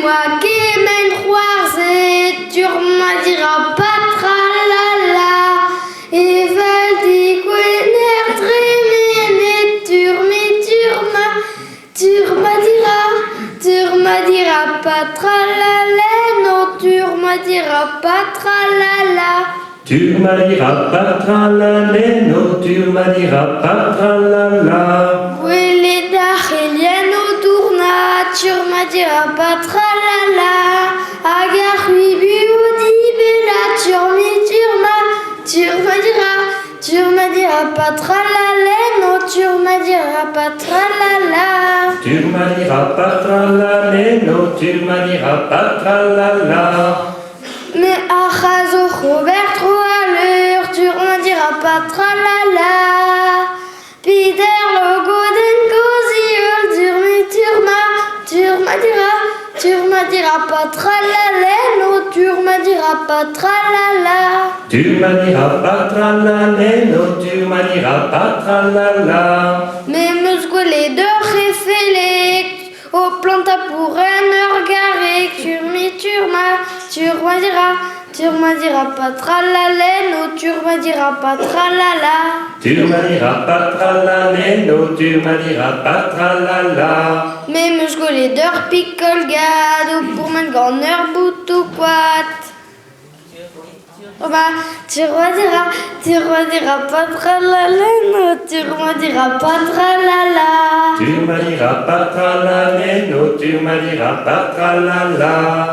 moi qui m'en croire, c'est tu m'as dira pas tralala. Et va dire qu'on est trimé, tu m'as dira pas tralala, non, tu m'as dira pas tralala. Tu m'as dira pas tralala, non, tu m'as dira pas tralala. Oui, les dacheliens autour tu m'as dira pas tralala. Agar oui, biodi, bella, tu m'as dira pas tralala, non, tu m'as dira pas tralala. Tu m'as dira pas tralala, non, tu m'as dira pas tralala. Mais à Razo Robert trop à l'heure, tu m'as dira pas tralala. Peter le Golden Goziel, tu m'as dira pas tralala, non, tu m'as dira pas tralala. Tu m'as dira pas tralala, non, tu m'as dira pas tralala. Mais muscle les deux réfélés, au planta pour un regard, tu m'as dira pas tralala, non, tu m'as dira pas tralala. Tu m'as dira pas tralala, non, tu m'as dira pas tralala. Mais muscle les deux picole gado, pour mon gonneur bout ou quoi. Oh bah, tu rediras pas tralala, non, tu rediras pas tralala. Tu m'as dira pas tralala, non, tu m'as dira pas tralala.